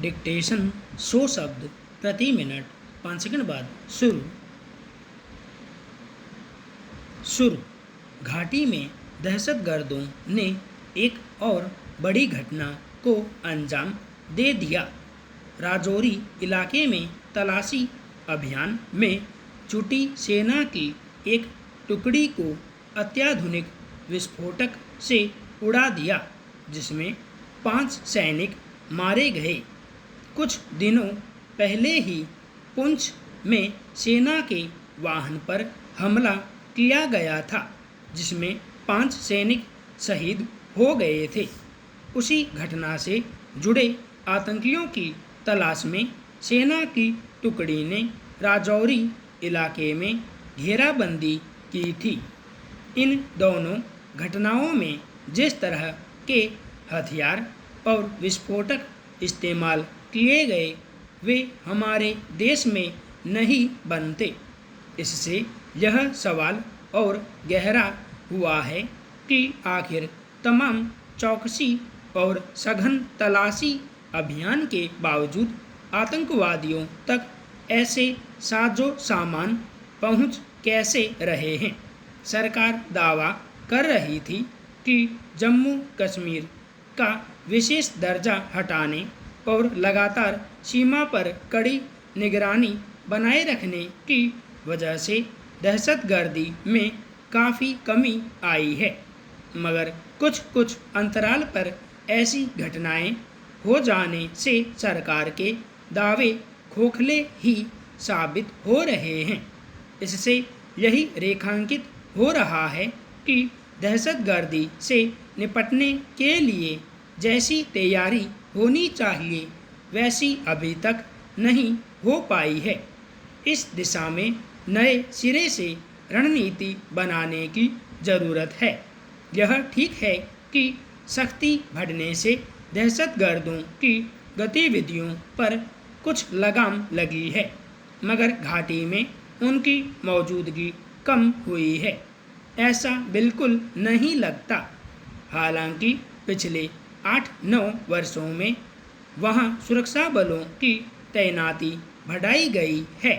Dictation 100 शब्द प्रति minute 5 second बाद शुरू। घाटी में दहशतगर्दों ने एक और बड़ी घटना को अंजाम दे दिया। राजौरी इलाके में तलाशी अभियान में जुटी सेना की एक टुकड़ी को अत्याधुनिक विस्फोटक से उड़ा दिया, जिसमें 5 सैनिक मारे गए। कुछ दिनों पहले ही पुंछ में सेना के वाहन पर हमला किया गया था, जिसमें 5 सैनिक शहीद हो गए थे। उसी घटना से जुड़े आतंकियों की तलाश में सेना की टुकड़ी ने राजौरी इलाके में घेराबंदी की थी। इन दोनों घटनाओं में जिस तरह के हथियार और विस्फोटक इस्तेमाल किए गए वे हमारे देश में नहीं बनते। इससे यह सवाल और गहरा हुआ है कि आखिर तमाम चौकसी और सघन तलाशी अभियान के बावजूद आतंकवादियों तक ऐसे साजो सामान पहुंच कैसे रहे हैं। सरकार दावा कर रही थी कि जम्मू कश्मीर का विशेष दर्जा हटाने और लगातार सीमा पर कड़ी निगरानी बनाए रखने की वजह से दहशतगर्दी में काफ़ी कमी आई है, मगर कुछ अंतराल पर ऐसी घटनाएं हो जाने से सरकार के दावे खोखले ही साबित हो रहे हैं। इससे यही रेखांकित हो रहा है कि दहशतगर्दी से निपटने के लिए जैसी तैयारी होनी चाहिए वैसी अभी तक नहीं हो पाई है। इस दिशा में नए सिरे से रणनीति बनाने की ज़रूरत है। यह ठीक है कि सख्ती बढ़ने से दहशतगर्दों की गतिविधियों पर कुछ लगाम लगी है, मगर घाटी में उनकी मौजूदगी कम हुई है ऐसा बिल्कुल नहीं लगता। हालांकि पिछले 8-9 वर्षों में वहां सुरक्षा बलों की तैनाती बढ़ाई गई है।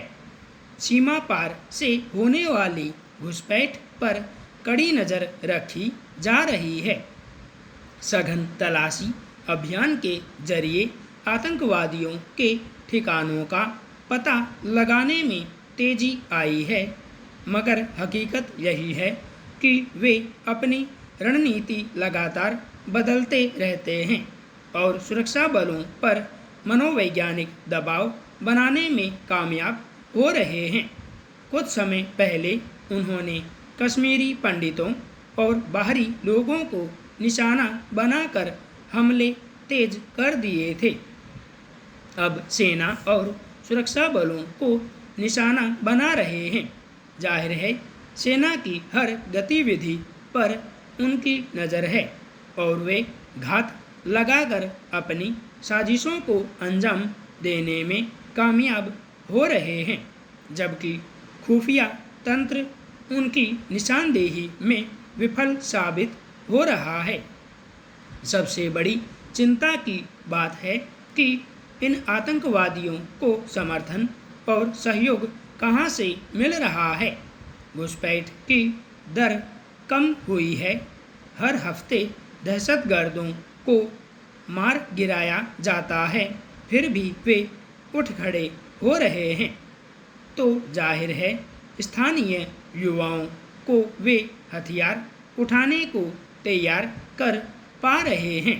सीमा पार से होने वाली घुसपैठ पर कड़ी नज़र रखी जा रही है। सघन तलाशी अभियान के जरिए आतंकवादियों के ठिकानों का पता लगाने में तेजी आई है, मगर हकीकत यही है कि वे अपनी रणनीति लगातार बदलते रहते हैं और सुरक्षा बलों पर मनोवैज्ञानिक दबाव बनाने में कामयाब हो रहे हैं। कुछ समय पहले उन्होंने कश्मीरी पंडितों और बाहरी लोगों को निशाना बनाकर हमले तेज कर दिए थे। अब सेना और सुरक्षा बलों को निशाना बना रहे हैं। जाहिर है सेना की हर गतिविधि पर उनकी नज़र है और वे घात लगाकर अपनी साजिशों को अंजाम देने में कामयाब हो रहे हैं, जबकि खुफिया तंत्र उनकी निशानदेही में विफल साबित हो रहा है। सबसे बड़ी चिंता की बात है कि इन आतंकवादियों को समर्थन और सहयोग कहां से मिल रहा है। घुसपैठ की दर कम हुई है। हर हफ्ते दहशतगर्दों को मार गिराया जाता है, फिर भी वे उठ खड़े हो रहे हैं। तो जाहिर है स्थानीय युवाओं को वे हथियार उठाने को तैयार कर पा रहे हैं।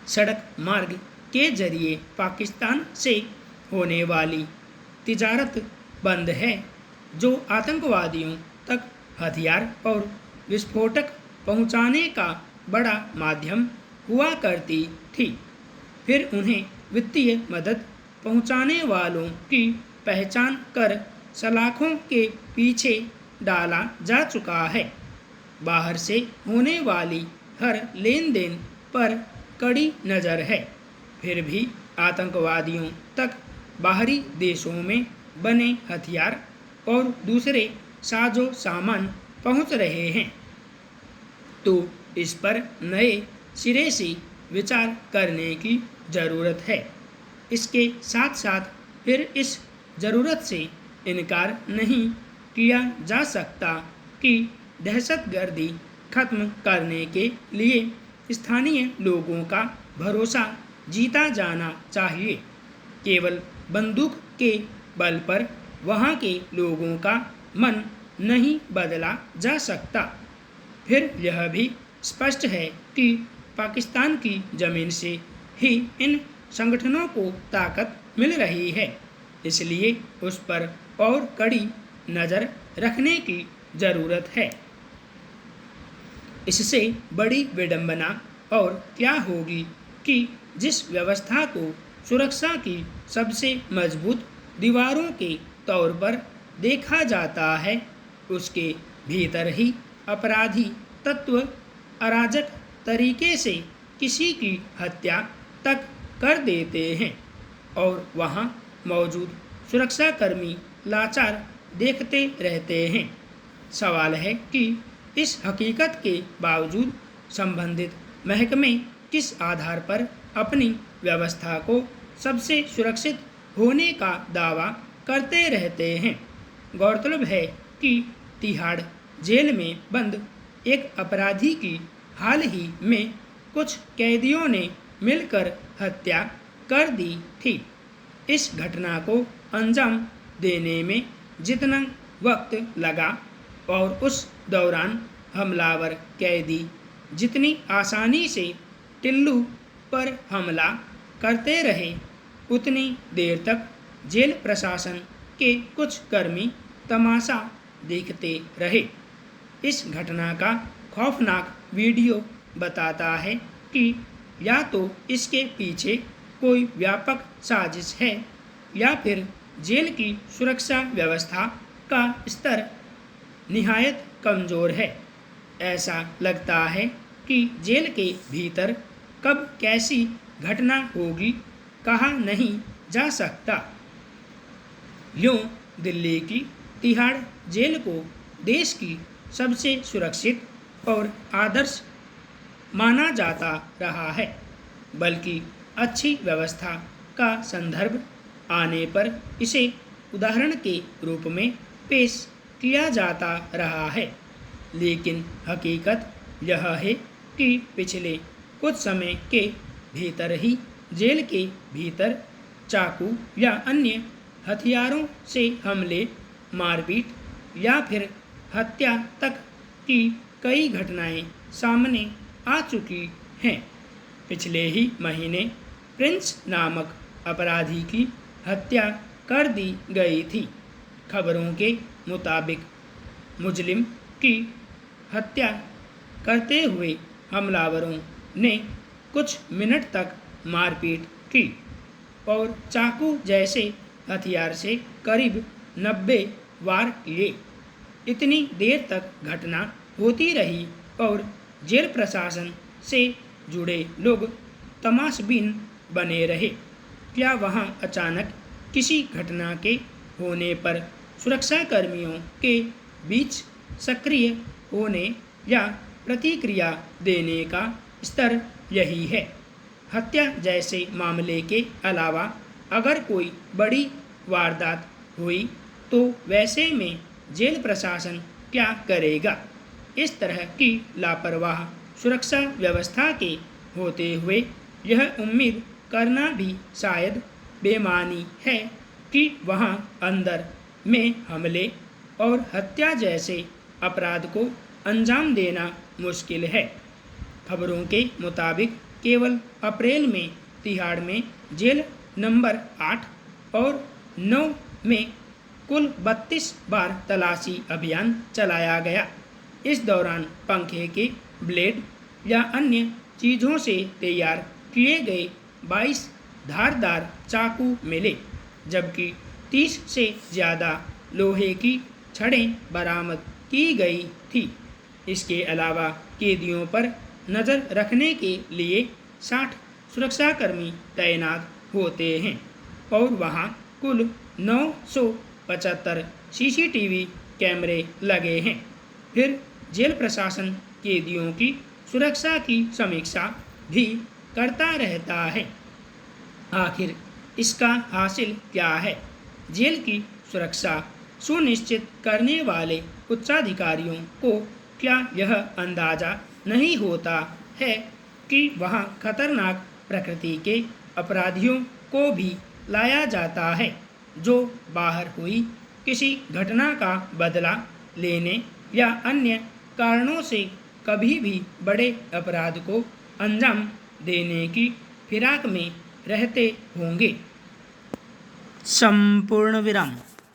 सड़क मार्ग के जरिए पाकिस्तान से होने वाली तिजारत बंद है, जो आतंकवादियों तक हथियार और विस्फोटक पहुंचाने का बड़ा माध्यम हुआ करती थी। फिर उन्हें वित्तीय मदद पहुंचाने वालों की पहचान कर सलाखों के पीछे डाला जा चुका है। बाहर से होने वाली हर लेन देन पर कड़ी नज़र है, फिर भी आतंकवादियों तक बाहरी देशों में बने हथियार और दूसरे साजो सामान पहुंच रहे हैं। तो इस पर नए सिरे से विचार करने की ज़रूरत है। इसके साथ साथ फिर इस ज़रूरत से इनकार नहीं किया जा सकता कि दहशतगर्दी खत्म करने के लिए स्थानीय लोगों का भरोसा जीता जाना चाहिए। केवल बंदूक के बल पर वहाँ के लोगों का मन नहीं बदला जा सकता। फिर यह भी स्पष्ट है कि पाकिस्तान की ज़मीन से ही इन संगठनों को ताकत मिल रही है, इसलिए उस पर और कड़ी नज़र रखने की ज़रूरत है। इससे बड़ी विडंबना और क्या होगी कि जिस व्यवस्था को सुरक्षा की सबसे मजबूत दीवारों के तौर पर देखा जाता है, उसके भीतर ही अपराधी तत्व अराजक तरीके से किसी की हत्या तक कर देते हैं और वहाँ मौजूद सुरक्षाकर्मी लाचार देखते रहते हैं। सवाल है कि इस हकीकत के बावजूद संबंधित महकमे किस आधार पर अपनी व्यवस्था को सबसे सुरक्षित होने का दावा करते रहते हैं। गौरतलब है कि तिहाड़ जेल में बंद एक अपराधी की हाल ही में कुछ कैदियों ने मिलकर हत्या कर दी थी। इस घटना को अंजाम देने में जितना वक्त लगा और उस दौरान हमलावर कैदी जितनी आसानी से टिल्लू पर हमला करते रहे, उतनी देर तक जेल प्रशासन के कुछ कर्मी तमाशा देखते रहे। इस घटना का खौफनाक वीडियो बताता है कि या तो इसके पीछे कोई व्यापक साजिश है या फिर जेल की सुरक्षा व्यवस्था का स्तर निहायत कमज़ोर है। ऐसा लगता है कि जेल के भीतर कब कैसी घटना होगी कहा नहीं जा सकता। यूँ दिल्ली की तिहाड़ जेल को देश की सबसे सुरक्षित और आदर्श माना जाता रहा है, बल्कि अच्छी व्यवस्था का संदर्भ आने पर इसे उदाहरण के रूप में पेश किया जाता रहा है। लेकिन हकीकत यह है कि पिछले कुछ समय के भीतर ही जेल के भीतर चाकू या अन्य हथियारों से हमले, मारपीट या फिर हत्या तक की कई घटनाएं सामने आ चुकी हैं। पिछले ही महीने प्रिंस नामक अपराधी की हत्या कर दी गई थी। खबरों के मुताबिक मुजरिम की हत्या करते हुए हमलावरों ने कुछ मिनट तक मारपीट की और चाकू जैसे हथियार से करीब 90 वार किए। इतनी देर तक घटना होती रही और जेल प्रशासन से जुड़े लोग तमाशबीन बने रहे। क्या वहाँ अचानक किसी घटना के होने पर सुरक्षाकर्मियों के बीच सक्रिय होने या प्रतिक्रिया देने का स्तर यही है? हत्या जैसे मामले के अलावा अगर कोई बड़ी वारदात हुई तो वैसे में जेल प्रशासन क्या करेगा? इस तरह की लापरवाह सुरक्षा व्यवस्था के होते हुए यह उम्मीद करना भी शायद बेमानी है कि वहाँ अंदर में हमले और हत्या जैसे अपराध को अंजाम देना मुश्किल है। खबरों के मुताबिक केवल अप्रैल में तिहाड़ में जेल नंबर 8 और 9 में कुल 32 बार तलाशी अभियान चलाया गया। इस दौरान पंखे के ब्लेड या अन्य चीज़ों से तैयार किए गए 22 धारदार चाकू मिले, जबकि 30 से ज़्यादा लोहे की छड़ें बरामद की गई थी। इसके अलावा कैदियों पर नज़र रखने के लिए 60 सुरक्षाकर्मी तैनात होते हैं और वहाँ कुल 975 CCTV कैमरे लगे हैं। फिर जेल प्रशासन कैदियों की सुरक्षा की समीक्षा भी करता रहता है। आखिर इसका हासिल क्या है? जेल की सुरक्षा सुनिश्चित करने वाले उच्चाधिकारियों को क्या यह अंदाज़ा नहीं होता है कि वहाँ खतरनाक प्रकृति के अपराधियों को भी लाया जाता है, जो बाहर हुई किसी घटना का बदला लेने या अन्य कारणों से कभी भी बड़े अपराध को अंजाम देने की फिराक में रहते होंगे। संपूर्ण विराम।